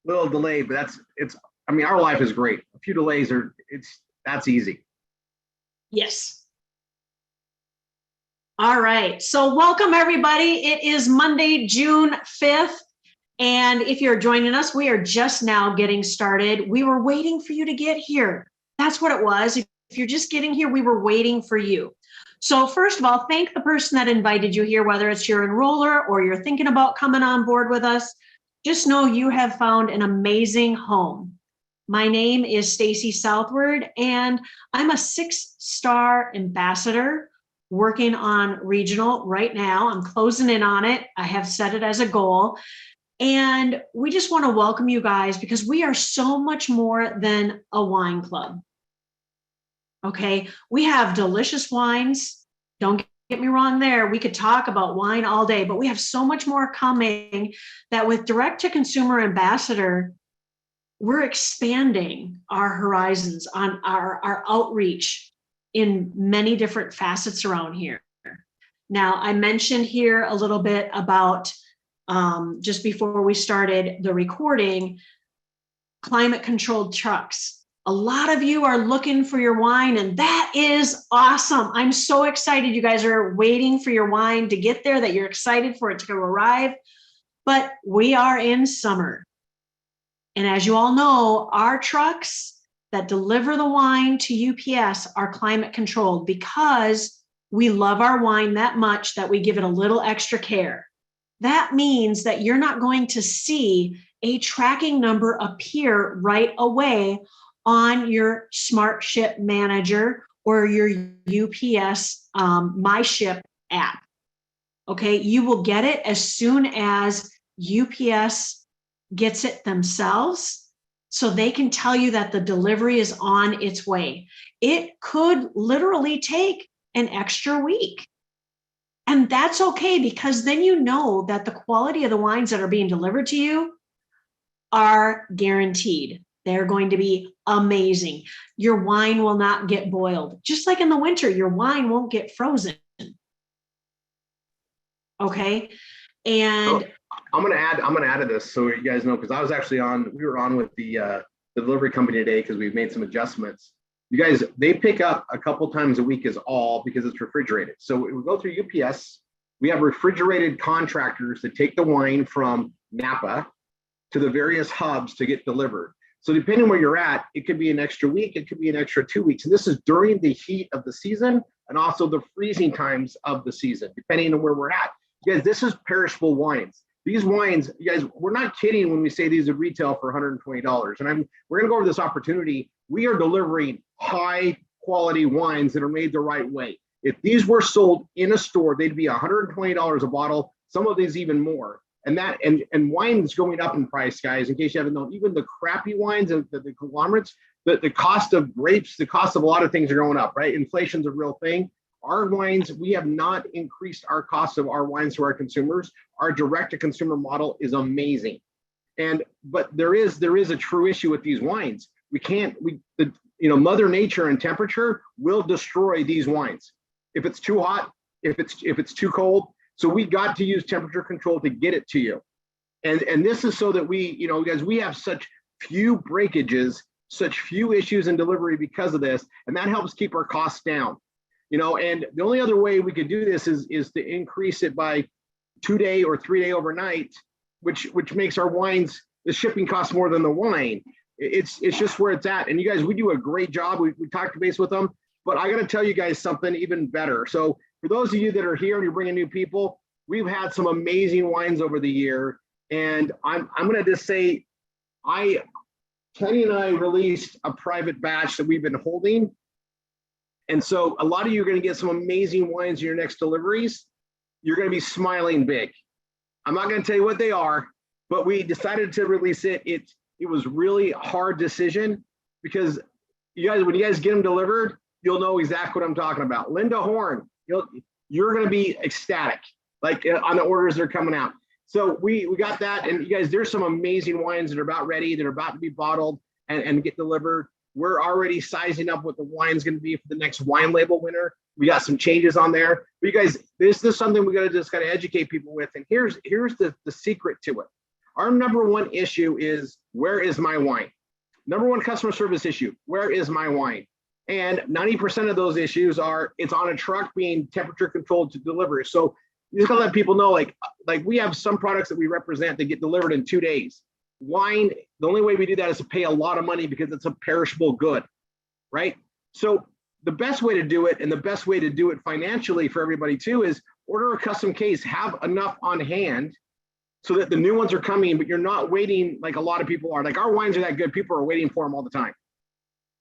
little delayed, but I mean, our life is great. A few delays that's easy. Yes. All right. So welcome everybody. It is Monday, June 5th. And if you're joining us, we are just now getting started. We were waiting for you to get here. That's what it was. If you're just getting here, we were waiting for you. So first of all, thank the person that invited you here, whether it's your enroller or you're thinking about coming on board with us. Just know you have found an amazing home. My name is Stacy Southward, and I'm a 6-star ambassador working on regional right now. I'm closing in on it. I have set it as a goal. And we just want to welcome you guys because we are so much more than a wine club. Okay, we have delicious wines. Don't get me wrong there. We could talk about wine all day, but we have so much more coming that with direct to consumer ambassador, we're expanding our horizons on our outreach in many different facets around here. Now, I mentioned here a little bit about just before we started the recording, climate controlled trucks. A lot of you are looking for your wine, and that is awesome. I'm so excited you guys are waiting for your wine to get there, that you're excited for it to arrive. But we are in summer. And as you all know, our trucks that deliver the wine to UPS are climate controlled because we love our wine that much that we give it a little extra care. That means that you're not going to see a tracking number appear right away on your Smart Ship Manager or your UPS My Ship app. Okay, you will get it as soon as UPS gets it themselves, so they can tell you that the delivery is on its way. It could literally take an extra week. And that's okay, because then you know that the quality of the wines that are being delivered to you are guaranteed. They're going to be amazing. Your wine will not get boiled. Just like in the winter, your wine won't get frozen. Okay. And so I'm gonna add to this so you guys know, because I was actually we were on with the delivery company today because we've made some adjustments. You guys, they pick up a couple times a week is all, because it's refrigerated. So we go through UPS. We have refrigerated contractors that take the wine from Napa to the various hubs to get delivered. So depending on where you're at, it could be an extra week, it could be an extra 2 weeks. And this is during the heat of the season and also the freezing times of the season, depending on where we're at. You guys, this is perishable wines. These wines, you guys, we're not kidding when we say these would retail for $120. And we're gonna go over this opportunity. We are delivering high quality wines that are made the right way. If these were sold in a store, they'd be $120 a bottle, some of these even more. And wine is going up in price, guys, in case you haven't known. Even the crappy wines and the conglomerates, the cost of grapes, the cost of a lot of things are going up, right? Inflation's a real thing. Our wines, we have not increased our cost of our wines to our consumers. Our direct-to-consumer model is amazing. But there is a true issue with these wines. Mother Nature and temperature will destroy these wines. If it's too hot, if it's too cold. So we got to use temperature control to get it to you. And this is so that guys, we have such few breakages, such few issues in delivery because of this, and that helps keep our costs down. And the only other way we could do this is to increase it by 2-day or 3-day overnight, which makes our wines, the shipping costs more than the wine. It's just where it's at. And you guys, we do a great job. We talked base with them, but I got to tell you guys something even better. So for those of you that are here and you're bringing new people, we've had some amazing wines over the year. And I'm going to just say, Kenny and I released a private batch that we've been holding. And so a lot of you are going to get some amazing wines in your next deliveries. You're going to be smiling big. I'm not going to tell you what they are, but we decided to release it. It was really a hard decision because when you guys get them delivered, you'll know exactly what I'm talking about. Linda Horn, you're going to be ecstatic, like on the orders that are coming out. So we got that, and you guys, there's some amazing wines that are about ready, that are about to be bottled and get delivered. We're already sizing up what the wine's going to be for the next wine label winner. We got some changes on there. But you guys, this is something we got to educate people with. And here's the secret to it. Our number one issue is, where is my wine? Number one customer service issue, where is my wine? And 90% of those issues are, it's on a truck being temperature controlled to deliver. So you just gotta let people know, like we have some products that we represent that get delivered in 2 days. Wine, the only way we do that is to pay a lot of money because it's a perishable good, right? So the best way to do it, and the best way to do it financially for everybody too, is order a custom case, have enough on hand so that the new ones are coming, but you're not waiting like a lot of people are. Like, our wines are that good, people are waiting for them all the time.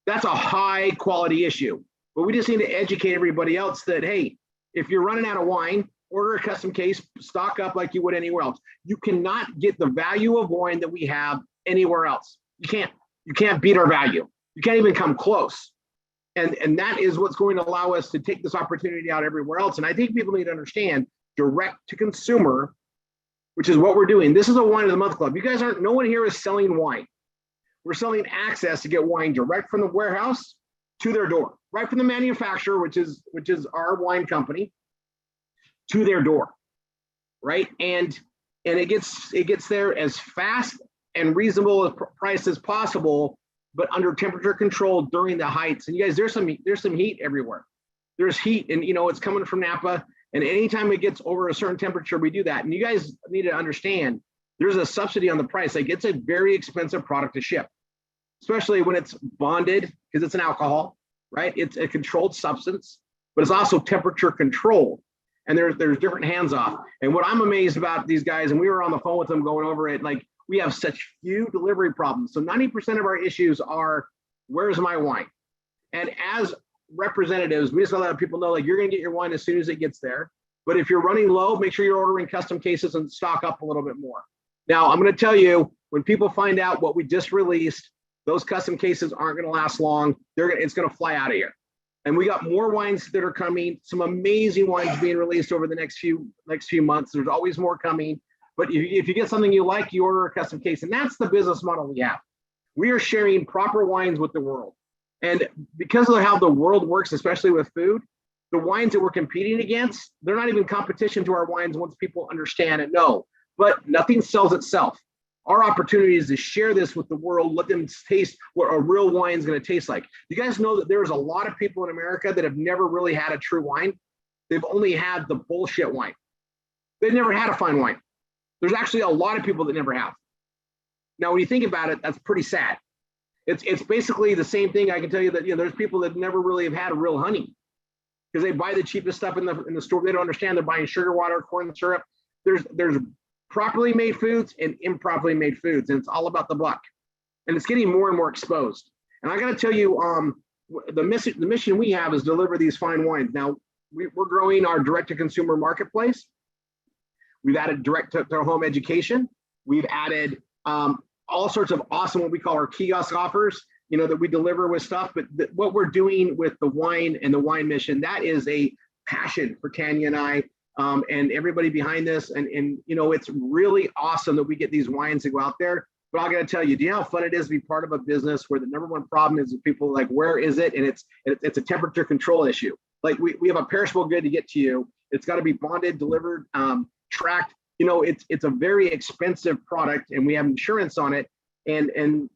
That's a high quality issue, but we just need to educate everybody else that, hey, if you're running out of wine, order a custom case, stock up like you would anywhere else. You cannot get the value of wine that we have anywhere else. You can't beat our value. You can't even come close. And that is what's going to allow us to take this opportunity out everywhere else. And I think people need to understand, direct to consumer, which is what we're doing. This is a Wine of the Month Club. You guys no one here is selling wine. We're selling access to get wine direct from the warehouse to their door, right from the manufacturer, which is our wine company, to their door, right? And it gets there as fast and reasonable a price as possible, but under temperature control during the heights. And you guys, there's some heat everywhere. There's heat, and it's coming from Napa. And anytime it gets over a certain temperature, we do that. And you guys need to understand, there's a subsidy on the price. Like, it's a very expensive product to ship, especially when it's bonded, because it's an alcohol, right? It's a controlled substance, but it's also temperature controlled. And there's different hands off. And what I'm amazed about these guys, and we were on the phone with them going over it, like, we have such few delivery problems. So 90% of our issues are, where's my wine? And as representatives, we just gotta let people know, like, you're gonna get your wine as soon as it gets there. But if you're running low, make sure you're ordering custom cases and stock up a little bit more. Now, I'm gonna tell you, when people find out what we just released, those custom cases aren't gonna last long. It's gonna fly out of here. And we got more wines that are coming, some amazing wines being released over the next few months. There's always more coming. But if you get something you like, you order a custom case. And that's the business model we have. We are sharing proper wines with the world. And because of how the world works, especially with food, the wines that we're competing against, they're not even competition to our wines once people understand and know. But nothing sells itself. Our opportunity is to share this with the world, let them taste what a real wine is going to taste like. You guys know that there's a lot of people in America that have never really had a true wine. They've only had the bullshit wine. They've never had a fine wine. There's actually a lot of people that never have. Now, when you think about it, that's pretty sad. It's basically the same thing. I can tell you that there's people that never really have had a real honey because they buy the cheapest stuff in the store. They don't understand they're buying sugar water, corn syrup. There's properly made foods and improperly made foods, and it's all about the buck. And it's getting more and more exposed. And I got to tell you, the mission we have is deliver these fine wines. Now, we're growing our direct-to-consumer marketplace. We've added direct-to-home education. We've added all sorts of awesome, what we call our kiosk offers, that we deliver with stuff. But what we're doing with the wine and the wine mission, that is a passion for Tanya and I. And everybody behind this, and it's really awesome that we get these wines to go out there. But I got to tell you, do you know how fun it is to be part of a business where the number one problem is that people are like, where is it? And it's a temperature control issue. Like, we have a perishable good to get to you. It's got to be bonded, delivered, tracked. It's a very expensive product, and we have insurance on it. And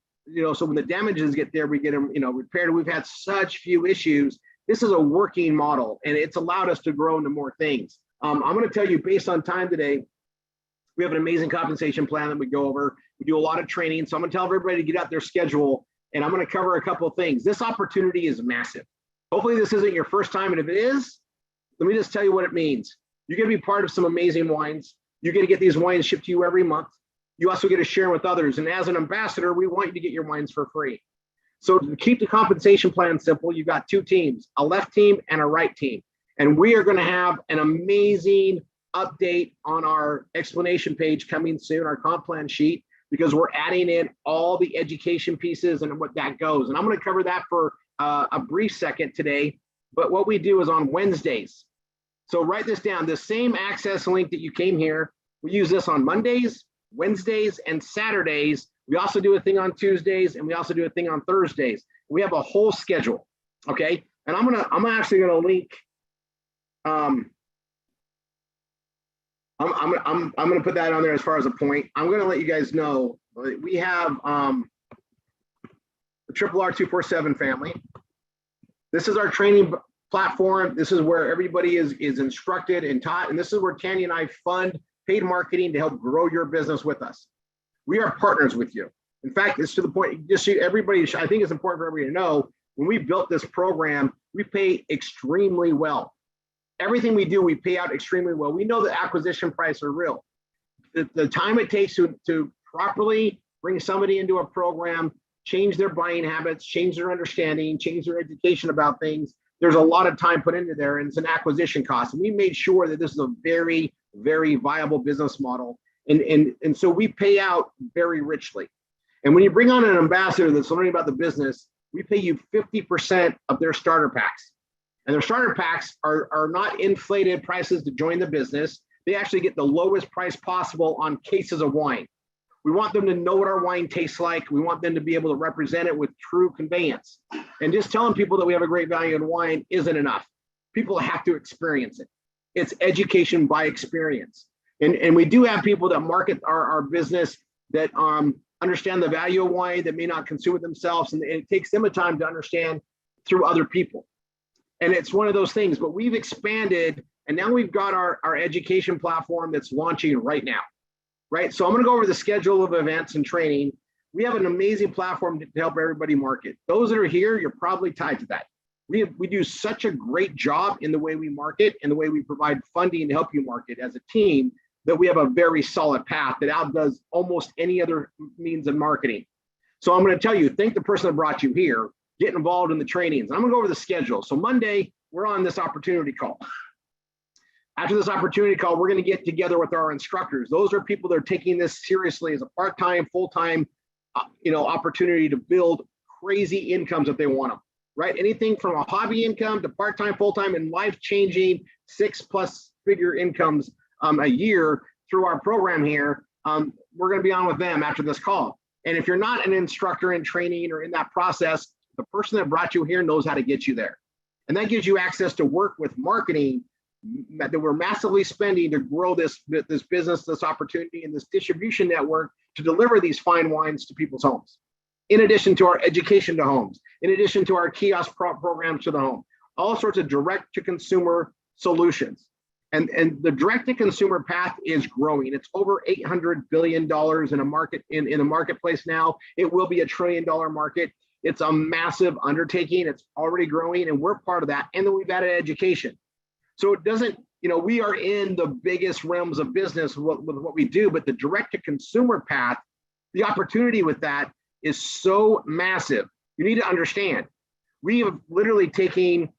so when the damages get there, we get them repaired. We've had such few issues. This is a working model, and it's allowed us to grow into more things. I'm going to tell you, based on time today, we have an amazing compensation plan that we go over. We do a lot of training. So I'm going to tell everybody to get out their schedule, and I'm going to cover a couple of things. This opportunity is massive. Hopefully this isn't your first time. And if it is, let me just tell you what it means. You're going to be part of some amazing wines. You're going to get these wines shipped to you every month. You also get to share with others. And as an ambassador, we want you to get your wines for free. So to keep the compensation plan simple, you've got two teams, a left team and a right team. And we are going to have an amazing update on our explanation page coming soon, our comp plan sheet, because we're adding in all the education pieces and what that goes. And I'm going to cover that for a brief second today. But what we do is on Wednesdays. So write this down. The same access link that you came here, we use this on Mondays, Wednesdays, and Saturdays. We also do a thing on Tuesdays, and we also do a thing on Thursdays. We have a whole schedule, okay? And I'm actually gonna link. I'm I'm going to put that on there as far as a point. I'm going to let you guys know we have the Triple R 247 family. This is our training platform. This is where everybody is instructed and taught. And this is where Tanya and I fund paid marketing to help grow your business with us. We are partners with you. In fact, it's to the point, just so everybody, I think it's important for everybody to know, when we built this program, we pay extremely well. Everything we do, we pay out extremely well. We know the acquisition price are real. The time it takes to properly bring somebody into a program, change their buying habits, change their understanding, change their education about things, there's a lot of time put into there, and it's an acquisition cost. And we made sure that this is a very, very viable business model. And so we pay out very richly. And when you bring on an ambassador that's learning about the business, we pay you 50% of their starter packs. And their starter packs are not inflated prices to join the business. They actually get the lowest price possible on cases of wine. We want them to know what our wine tastes like. We want them to be able to represent it with true conveyance. And just telling people that we have a great value in wine isn't enough. People have to experience it. It's education by experience. And we do have people that market our business that understand the value of wine, that may not consume it themselves. And it takes them a time to understand through other people. And it's one of those things, but we've expanded, and now we've got our education platform that's launching right now, right? So I'm going to go over the schedule of events and training. We have an amazing platform to help everybody market. Those that are here, you're probably tied to that. We do such a great job in the way we market and the way we provide funding to help you market as a team that we have a very solid path that outdoes almost any other means of marketing. So I'm going to tell you, thank the person that brought you here, get involved in the trainings. I'm going to go over the schedule. So Monday, we're on this opportunity call. After this opportunity call, we're going to get together with our instructors. Those are people that are taking this seriously as a part-time, full-time, opportunity to build crazy incomes if they want them, right? Anything from a hobby income to part-time, full-time, and life-changing 6+ figure incomes a year through our program here. We're going to be on with them after this call. And if you're not an instructor in training or in that process, the person that brought you here knows how to get you there. And that gives you access to work with marketing that we're massively spending to grow this business, this opportunity, and this distribution network to deliver these fine wines to people's homes. In addition to our education to homes, in addition to our kiosk programs to the home, all sorts of direct to consumer solutions. And the direct to consumer path is growing. It's over $800 billion in a market in a marketplace now. It will be $1 trillion market. It's a massive undertaking. It's already growing, and we're part of that. And then we've added education. So it doesn't, we are in the biggest realms of business with what we do, but the direct to consumer path, the opportunity with that is so massive. You need to understand, we have literally taking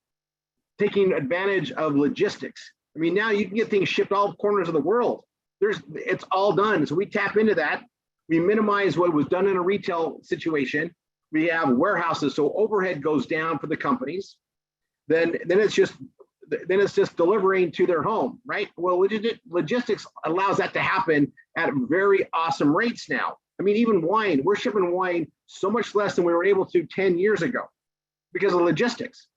advantage of logistics. I mean, now you can get things shipped all corners of the world. It's all done. So we tap into that. We minimize what was done in a retail situation. We have warehouses, so overhead goes down for the companies. Then it's just delivering to their home, right? Well, logistics allows that to happen at very awesome rates now. I mean, even wine, we're shipping wine so much less than we were able to 10 years ago because of logistics,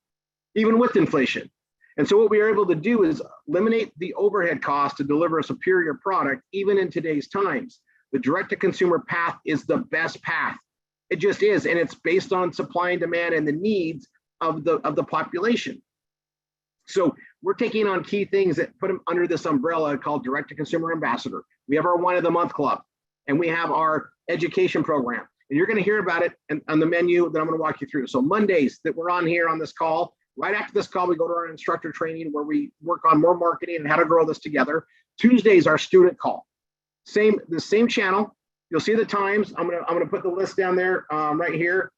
even with inflation. And so what we are able to do is eliminate the overhead cost to deliver a superior product, even in today's times. The direct-to-consumer path is the best path. It just is, and it's based on supply and demand and the needs of the population. So we're taking on key things that put them under this umbrella called direct-to-consumer ambassador. We have our Wine of the Month Club, and we have our education program. And you're going to hear about it on the menu that I'm going to walk you through. So Mondays that we're on here on this call, right after this call, we go to our instructor training where we work on more marketing and how to grow this together. Tuesdays, our student call. The same channel. You'll see the times. I'm gonna put the list down there right here.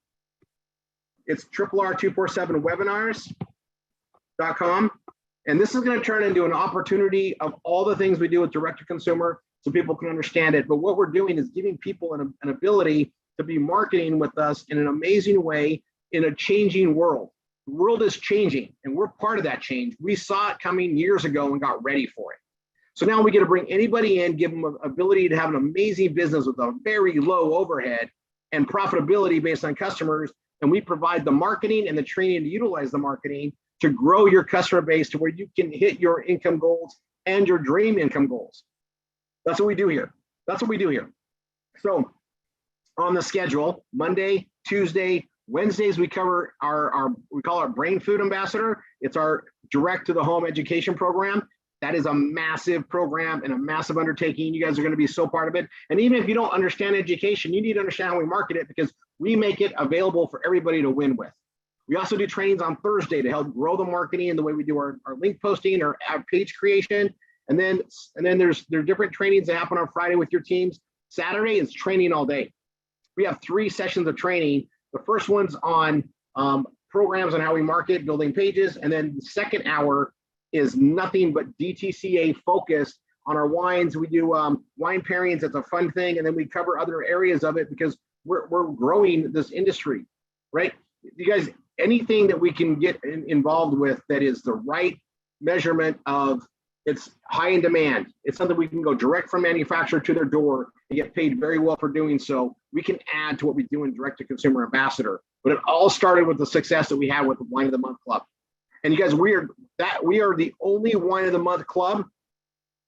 It's Triple R 247 webinars.com. And this is going to turn into an opportunity of all the things we do with direct to consumer so people can understand it. But what we're doing is giving people an ability to be marketing with us in an amazing way in a changing world. The world is changing, and we're part of that change. We saw it coming years ago and got ready for it. So now we get to bring anybody in, give them an ability to have an amazing business with a very low overhead and profitability based on customers. And we provide the marketing and the training to utilize the marketing to grow your customer base to where you can hit your income goals and your dream income goals. That's what we do here. That's what we do here. So on the schedule, Monday, Tuesday, Wednesdays, we cover we call it Brain Food Ambassador. It's our direct to the home education program. That is a massive program and a massive undertaking. You guys are going to be so part of it. And even if you don't understand education, you need to understand how we market it, because we make it available for everybody to win with. We also do trainings on Thursday to help grow the marketing and the way we do our link posting, our page creation. And then there's different trainings that happen on Friday with your teams. Saturday is training all day. We have 3 sessions of training. The first one's on programs on how we market, building pages. And then the second hour is nothing but DTCA focused on our wines. We do wine pairings. It's a fun thing. And then we cover other areas of it because we're growing this industry, right? You guys, anything that we can get involved with that is the right measurement of it's high in demand. It's something we can go direct from manufacturer to their door and get paid very well for doing so. We can add to what we do in direct to consumer ambassador. But it all started with the success that we had with the Wine of the Month Club. And you guys, we are the only Wine of the Month Club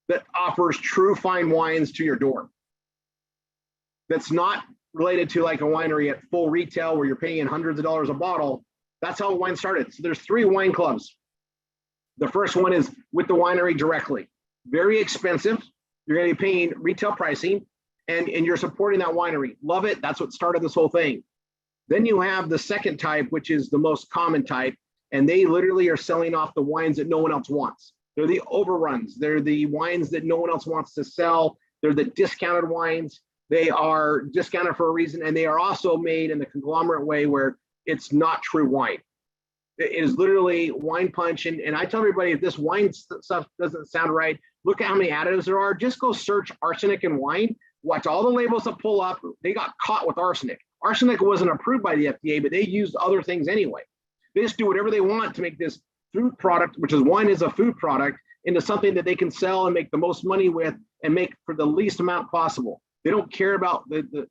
that offers true fine wines to your door. That's not related to like a winery at full retail where you're paying hundreds of dollars a bottle. That's how wine started. So there's 3 wine clubs. The first one is with the winery directly. Very expensive. You're going to be paying retail pricing and you're supporting that winery. Love it. That's what started this whole thing. Then you have the second type, which is the most common type. And they literally are selling off the wines that no one else wants. They're the overruns. They're the wines that no one else wants to sell. They're the discounted wines. They are discounted for a reason. And they are also made in the conglomerate way where it's not true wine. It is literally wine punch. And I tell everybody, if this wine stuff doesn't sound right, look at how many additives there are. Just go search arsenic in wine. Watch all the labels that pull up. They got caught with arsenic. Arsenic wasn't approved by the FDA, but they used other things anyway. They just do whatever they want to make this food product, which is wine is a food product, into something that they can sell and make the most money with and make for the least amount possible. They don't care about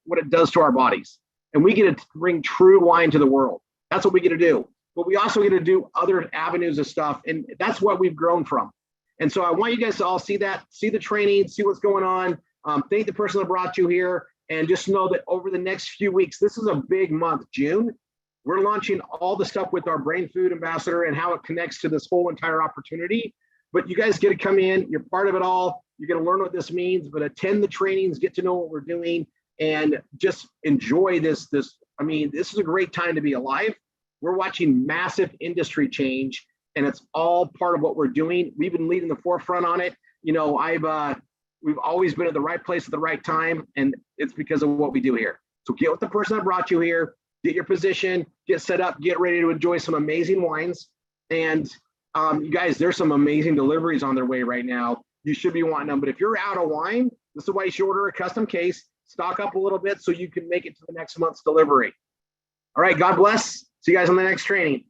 what it does to our bodies. And we get to bring true wine to the world. That's what we get to do. But we also get to do other avenues of stuff. And that's what we've grown from. And so I want you guys to all see that, see the training, see what's going on. Thank the person that brought you here. And just know that over the next few weeks, this is a big month, June. We're launching all the stuff with our Brain Food Ambassador and how it connects to this whole entire opportunity. But you guys get to come in, you're part of it all. You're going to learn what this means, but attend the trainings, get to know what we're doing, and just enjoy this. I mean, this is a great time to be alive. We're watching massive industry change, and it's all part of what we're doing. We've been leading the forefront on it. You know, we've always been at the right place at the right time, and it's because of what we do here. So get with the person that brought you here, get your position, get set up, get ready to enjoy some amazing wines. And you guys, there's some amazing deliveries on their way right now. You should be wanting them. But if you're out of wine, this is why you should order a custom case, stock up a little bit so you can make it to the next month's delivery. All right, God bless. See you guys on the next training.